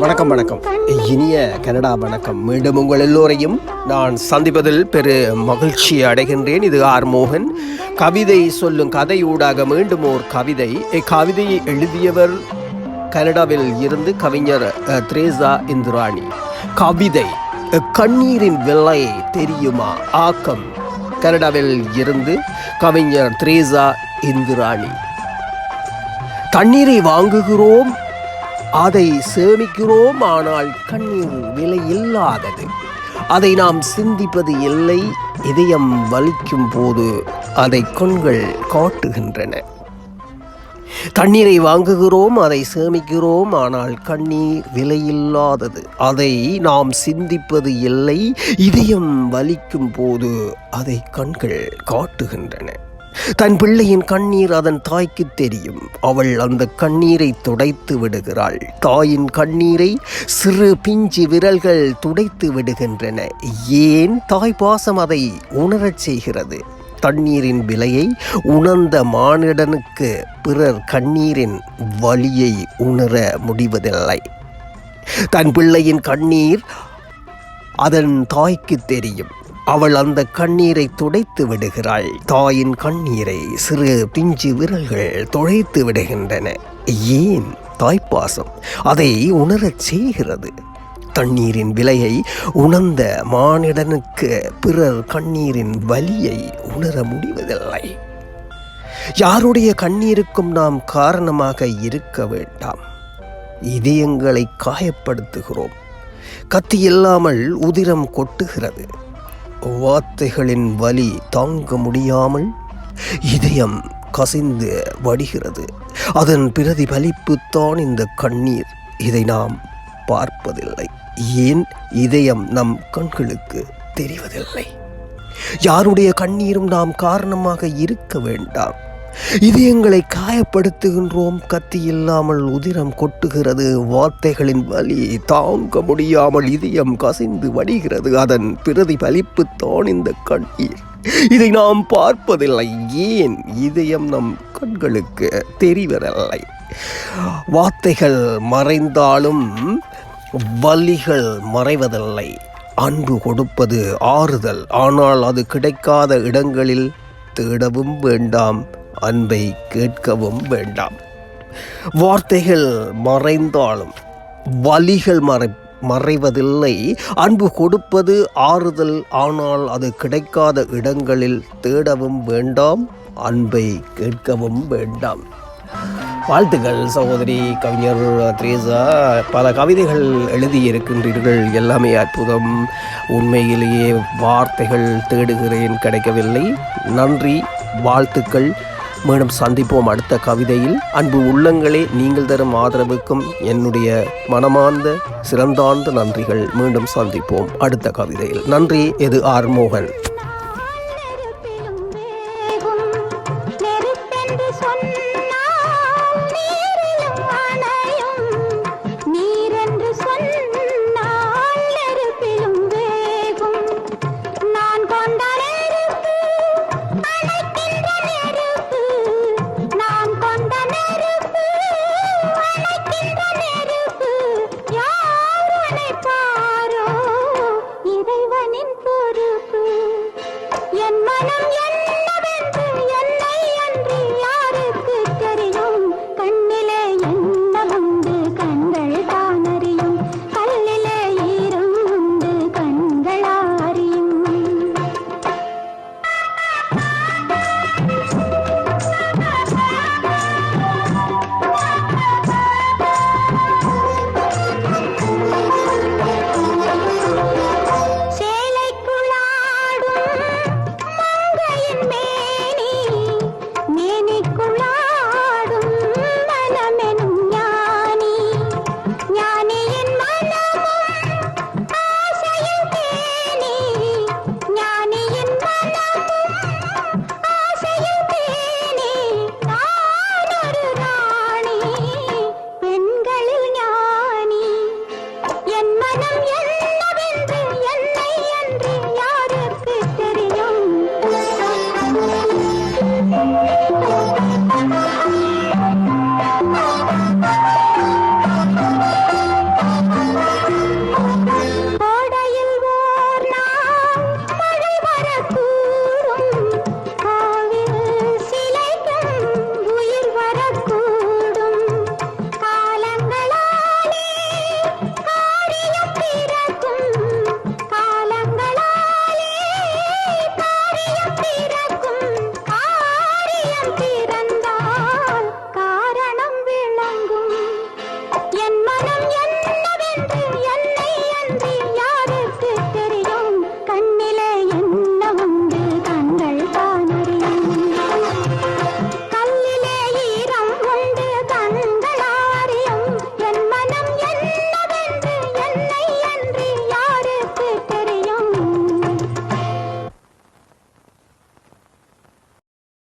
வணக்கம் வணக்கம். இனிய கனடா வணக்கம். மீண்டும் உங்கள் எல்லோரையும் நான் சந்திப்பதில் பெரு மகிழ்ச்சி அடைகின்றேன். இது ஆர் மோகன். கவிதை சொல்லும் கதையூடாக மீண்டும் ஓர் கவிதை. கவிதையை எழுதியவர் கனடாவில் இருந்து கவிஞர் திரேசா இந்திராணி. கவிதை கண்ணீரின் விலை தெரியுமா? ஆக்கம் கனடாவில் இருந்து கவிஞர் திரேசா இந்திராணி. தண்ணீரை வாங்குகிறோம், அதை சேமிக்கிறோம், ஆனால் கண்ணீர் விலை இல்லாதது. அதை நாம் சிந்திப்பது இல்லை. இதயம் வலிக்கும் போது அதை கண்கள் காட்டுகின்றன. தண்ணீரை வாங்குகிறோம், அதை சேமிக்கிறோம், ஆனால் கண்ணீர் விலையில்லாதது. அதை நாம் சிந்திப்பது இல்லை. இதயம் வலிக்கும் போது அதை கண்கள் காட்டுகின்றன. தன் பிள்ளையின் கண்ணீர் அதன் தாய்க்கு தெரியும். அவள் அந்த கண்ணீரை துடைத்து விடுகிறாள். தாயின் கண்ணீரை சிறு பிஞ்சு விரல்கள் துடைத்து விடுகின்றன. ஏன்? தாய் பாசம் அதை உணரச் செய்கிறது. தண்ணீரின் விலையை உணர்ந்த மானிடனுக்கு பிறர் கண்ணீரின் வலியை உணர முடிவதில்லை. தன் பிள்ளையின் கண்ணீர் அதன் தாய்க்கு தெரியும். அவள் அந்த கண்ணீரை துடைத்து விடுகிறாள். தாயின் கண்ணீரை சிறு பிஞ்சு விரல்கள் துடைத்து விடுகின்றன. ஏன்? தாய்ப்பாசம் அதை உணரச் செய்கிறது. தண்ணீரின் விலையை உணர்ந்த மானிடனுக்கு பிறர் கண்ணீரின் வலியை உணர முடிவதில்லை. யாருடைய கண்ணீருக்கும் நாம் காரணமாக இருக்க வேண்டாம். இதயங்களை காயப்படுத்துகிறோம். கத்தி இல்லாமல் உதிரம் கொட்டுகிறது. வார்த்தைகளின் வலி தாங்க முடியாமல் இதயம் கசிந்து வடிகிறது. அதன் பிரதிபலிப்புத்தான் இந்த கண்ணீர். இதை நாம் பார்ப்பதில்லை. ஏன்? இதயம் நம் கண்களுக்கு தெரிவதில்லை. யாருடைய கண்ணீரும் நாம் காரணமாக இருக்க வேண்டாம். இதயங்களை காயப்படுத்துகின்றோம். கத்தி இல்லாமல் உதிரம் கொட்டுகிறது. வார்த்தைகளின் வலி தாங்க முடியாமல் இதயம் கசிந்து வடிகிறது. அதன் பிரதிபலிப்புத்தான் இந்த கண்ணீர். இதை நாம் பார்ப்பதில்லை. ஏன்? இதயம் நம் கண்களுக்கு தெரிவதில்லை. வார்த்தைகள் மறைந்தாலும் வலிகள் மறைவதில்லை. அன்பு கொடுப்பது ஆறுதல். ஆனால் அது கிடைக்காத இடங்களில் தேடவும் வேண்டாம், அன்பை கேட்கவும் வேண்டாம். வார்த்தைகள் மறைந்தாலும் வலிகள் மறைவதில்லை. அன்பு கொடுப்பது ஆறுதல். ஆனால் அது கிடைக்காத இடங்களில் தேடவும் வேண்டாம், அன்பை கேட்கவும் வேண்டாம். வாழ்த்துக்கள் சகோதரி கவிஞர் திரேசா. பல கவிதைகள் எழுதியிருக்கின்றீர்கள். எல்லாமே அற்புதம். உண்மையிலேயே வார்த்தைகள் தேடுகிறேன், கிடைக்கவில்லை. நன்றி, வாழ்த்துக்கள். மீண்டும் சந்திப்போம் அடுத்த கவிதையில். அன்பு உள்ளங்களே, நீங்கள் தரும் ஆதரவுக்கும் என்னுடைய மனமார்ந்த சிறந்தார்ந்த நன்றிகள். மீண்டும் சந்திப்போம் அடுத்த கவிதையில். நன்றி. இது ஆர் மோகன். இறைவனின் பொறுப்பு. ரகு